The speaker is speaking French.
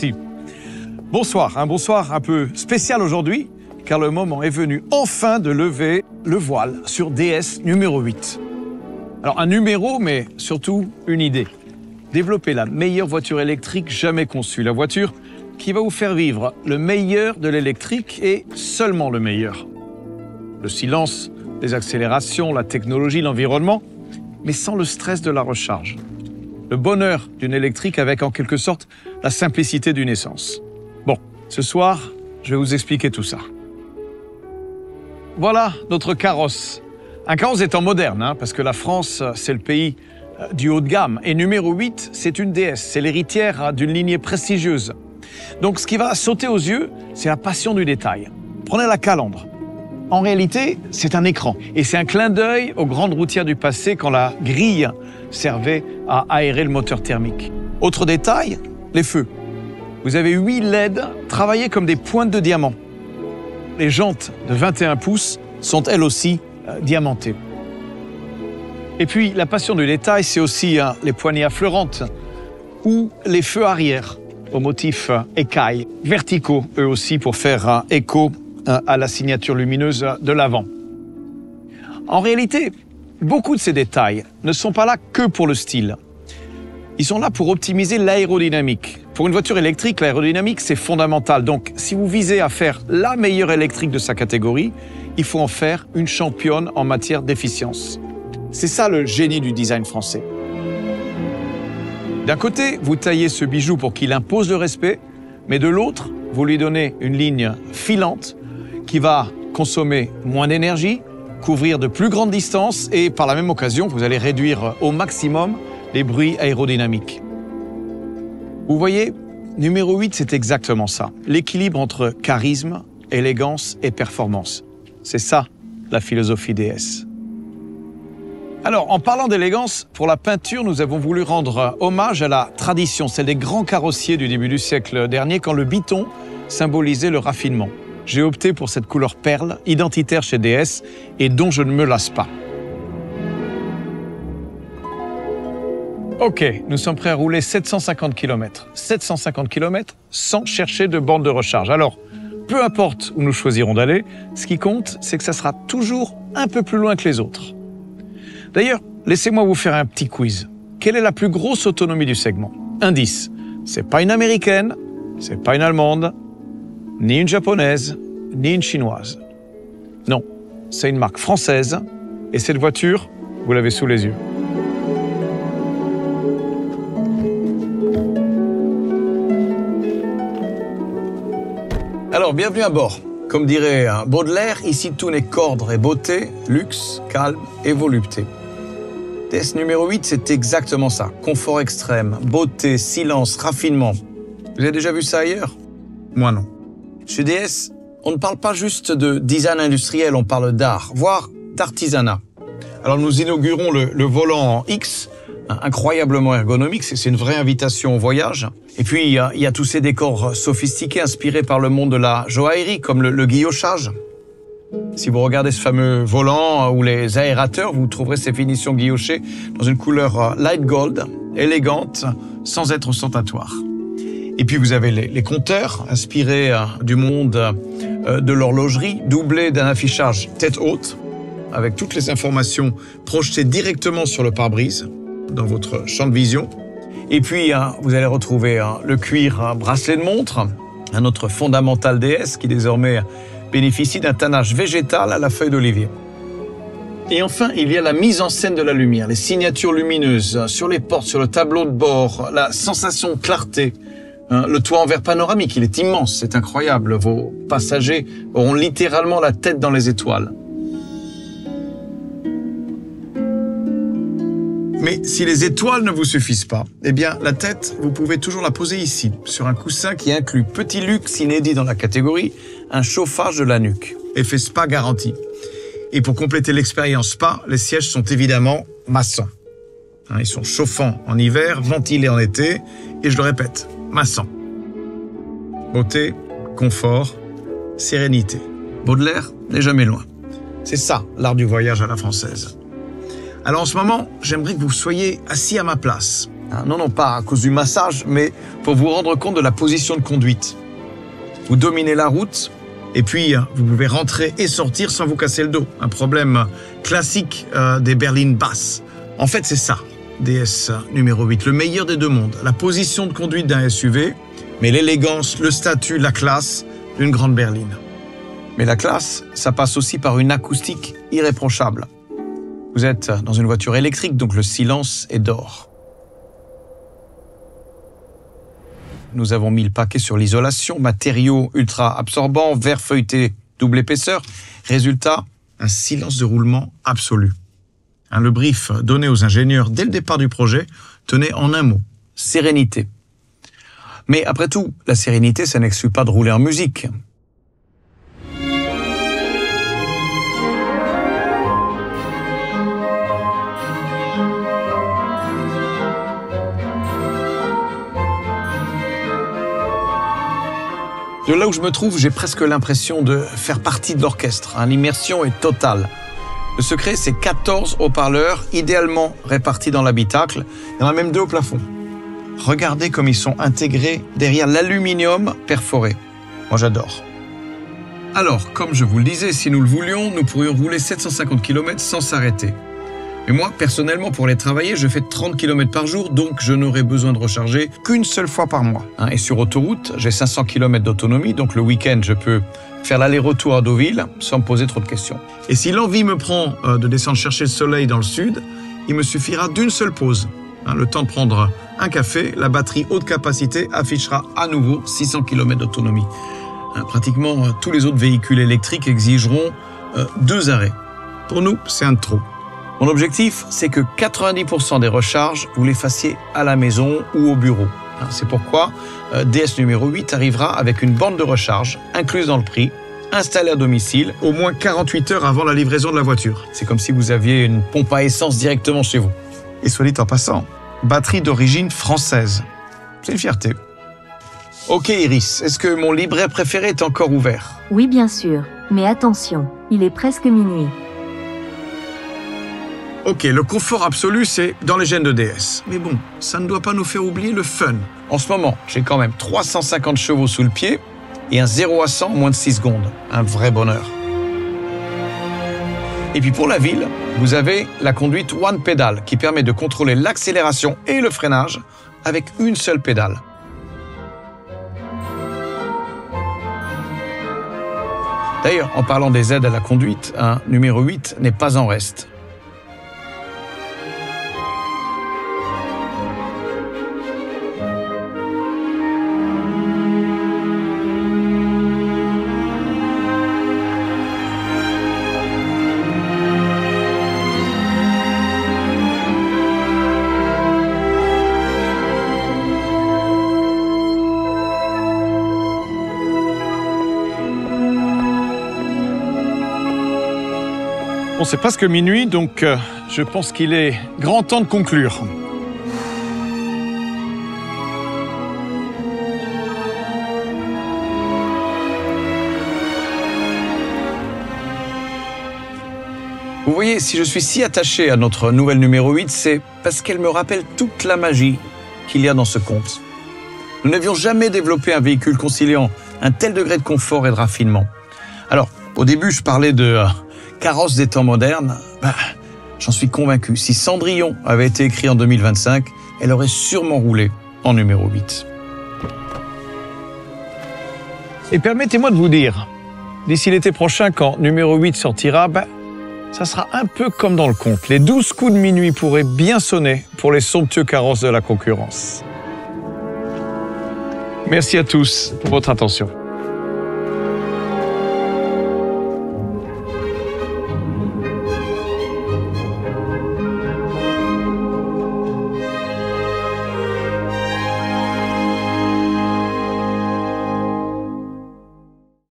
Merci. Bonsoir, un bonsoir un peu spécial aujourd'hui, car le moment est venu enfin de lever le voile sur DS numéro 8. Alors un numéro, mais surtout une idée. Développer la meilleure voiture électrique jamais conçue. La voiture qui va vous faire vivre le meilleur de l'électrique et seulement le meilleur. Le silence, les accélérations, la technologie, l'environnement, mais sans le stress de la recharge. Le bonheur d'une électrique avec en quelque sorte la simplicité d'une essence. Bon, ce soir, je vais vous expliquer tout ça. Voilà notre carrosse. Un carrosse étant moderne, parce que la France, c'est le pays du haut de gamme. Et numéro 8, c'est une DS, c'est l'héritière d'une lignée prestigieuse. Donc ce qui va sauter aux yeux, c'est la passion du détail. Prenez la calandre. En réalité, c'est un écran. Et c'est un clin d'œil aux grandes routières du passé quand la grille servait à aérer le moteur thermique. Autre détail, les feux. Vous avez 8 LED travaillés comme des pointes de diamant. Les jantes de 21 pouces sont elles aussi diamantées. Et puis, la passion du détail, c'est aussi les poignées affleurantes ou les feux arrière au motif écaille, verticaux eux aussi pour faire écho à la signature lumineuse de l'avant. En réalité, beaucoup de ces détails ne sont pas là que pour le style. Ils sont là pour optimiser l'aérodynamique. Pour une voiture électrique, l'aérodynamique, c'est fondamental. Donc, si vous visez à faire la meilleure électrique de sa catégorie, il faut en faire une championne en matière d'efficience. C'est ça le génie du design français. D'un côté, vous taillez ce bijou pour qu'il impose le respect, mais de l'autre, vous lui donnez une ligne filante qui va consommer moins d'énergie, couvrir de plus grandes distances et par la même occasion, vous allez réduire au maximum les bruits aérodynamiques. Vous voyez, numéro 8, c'est exactement ça. L'équilibre entre charisme, élégance et performance. C'est ça, la philosophie DS. Alors, en parlant d'élégance, pour la peinture, nous avons voulu rendre hommage à la tradition, celle des grands carrossiers du début du siècle dernier, quand le biton symbolisait le raffinement. J'ai opté pour cette couleur perle, identitaire chez DS, et dont je ne me lasse pas. Ok, nous sommes prêts à rouler 750 km. 750 km sans chercher de borne de recharge. Alors, peu importe où nous choisirons d'aller, ce qui compte, c'est que ça sera toujours un peu plus loin que les autres. D'ailleurs, laissez-moi vous faire un petit quiz. Quelle est la plus grosse autonomie du segment? Indice, c'est pas une américaine, c'est pas une allemande, ni une japonaise, ni une chinoise. Non, c'est une marque française, et cette voiture, vous l'avez sous les yeux. Alors, bienvenue à bord. Comme dirait Baudelaire, ici tout n'est qu'ordre et beauté, luxe, calme et volupté. DS numéro 8, c'est exactement ça. Confort extrême, beauté, silence, raffinement. Vous avez déjà vu ça ailleurs? Moi non. Chez DS, on ne parle pas juste de design industriel, on parle d'art, voire d'artisanat. Alors nous inaugurons le volant en X, incroyablement ergonomique, c'est une vraie invitation au voyage. Et puis il y a tous ces décors sophistiqués inspirés par le monde de la joaillerie, comme le guillochage. Si vous regardez ce fameux volant ou les aérateurs, vous trouverez ces finitions guillochées dans une couleur light gold, élégante, sans être ostentatoire. Et puis vous avez les compteurs, inspirés du monde de l'horlogerie, doublés d'un affichage tête haute, avec toutes les informations projetées directement sur le pare-brise, dans votre champ de vision. Et puis vous allez retrouver le cuir bracelet de montre, un autre fondamental DS qui désormais bénéficie d'un tannage végétal à la feuille d'olivier. Et enfin, il y a la mise en scène de la lumière, les signatures lumineuses sur les portes, sur le tableau de bord, la sensation de clarté. Le toit en verre panoramique, il est immense, c'est incroyable. Vos passagers auront littéralement la tête dans les étoiles. Mais si les étoiles ne vous suffisent pas, eh bien la tête, vous pouvez toujours la poser ici, sur un coussin qui inclut petit luxe inédit dans la catégorie, un chauffage de la nuque. Effet spa garanti. Et pour compléter l'expérience spa, les sièges sont évidemment massants. Ils sont chauffants en hiver, ventilés en été, et je le répète, massants. Beauté, confort, sérénité. Baudelaire n'est jamais loin. C'est ça, l'art du voyage à la française. Alors en ce moment, j'aimerais que vous soyez assis à ma place. Non, non, pas à cause du massage, mais pour vous rendre compte de la position de conduite. Vous dominez la route et puis vous pouvez rentrer et sortir sans vous casser le dos. Un problème classique des berlines basses. En fait, c'est ça, DS numéro 8, le meilleur des deux mondes. La position de conduite d'un SUV, mais l'élégance, le statut, la classe d'une grande berline. Mais la classe, ça passe aussi par une acoustique irréprochable. Vous êtes dans une voiture électrique, donc le silence est d'or. Nous avons mis le paquet sur l'isolation, matériaux ultra absorbants, verre feuilleté double épaisseur. Résultat, un silence de roulement absolu. Le brief donné aux ingénieurs dès le départ du projet tenait en un mot, sérénité. Mais après tout, la sérénité, ça n'exclut pas de rouler en musique. De là où je me trouve, j'ai presque l'impression de faire partie de l'orchestre. L'immersion est totale. Le secret, c'est 14 haut-parleurs, idéalement répartis dans l'habitacle. Il y en a même 2 au plafond. Regardez comme ils sont intégrés derrière l'aluminium perforé. Moi, j'adore. Alors, comme je vous le disais, si nous le voulions, nous pourrions rouler 750 km sans s'arrêter. Mais moi, personnellement, pour aller travailler, je fais 30 km par jour, donc je n'aurai besoin de recharger qu'une seule fois par mois. Et sur autoroute, j'ai 500 km d'autonomie, donc le week-end, je peux faire l'aller-retour à Deauville sans me poser trop de questions. Et si l'envie me prend de descendre chercher le soleil dans le sud, il me suffira d'une seule pause. Le temps de prendre un café, la batterie haute capacité affichera à nouveau 600 km d'autonomie. Pratiquement tous les autres véhicules électriques exigeront 2 arrêts. Pour nous, c'est un de trop. Mon objectif, c'est que 90% des recharges, vous les fassiez à la maison ou au bureau. C'est pourquoi DS numéro 8 arrivera avec une borne de recharge incluse dans le prix, installée à domicile, au moins 48 heures avant la livraison de la voiture. C'est comme si vous aviez une pompe à essence directement chez vous. Et soit dit en passant, batterie d'origine française. C'est une fierté. Ok Iris, est-ce que mon livret préféré est encore ouvert? Oui, bien sûr. Mais attention, il est presque minuit. Ok, le confort absolu, c'est dans les gènes de DS. Mais bon, ça ne doit pas nous faire oublier le fun. En ce moment, j'ai quand même 350 chevaux sous le pied et un 0 à 100 en moins de 6 secondes. Un vrai bonheur. Et puis pour la ville, vous avez la conduite One Pedal qui permet de contrôler l'accélération et le freinage avec une seule pédale. D'ailleurs, en parlant des aides à la conduite, un numéro 8 n'est pas en reste. Bon, c'est presque minuit, donc je pense qu'il est grand temps de conclure. Vous voyez, si je suis si attaché à notre nouvelle numéro 8, c'est parce qu'elle me rappelle toute la magie qu'il y a dans ce conte. Nous n'avions jamais développé un véhicule conciliant un tel degré de confort et de raffinement. Alors, au début, je parlais de carrosse des temps modernes. J'en suis convaincu. Si Cendrillon avait été écrit en 2025, elle aurait sûrement roulé en numéro 8. Et permettez-moi de vous dire, d'ici l'été prochain, quand numéro 8 sortira, ça sera un peu comme dans le conte. Les 12 coups de minuit pourraient bien sonner pour les somptueux carrosses de la concurrence. Merci à tous pour votre attention.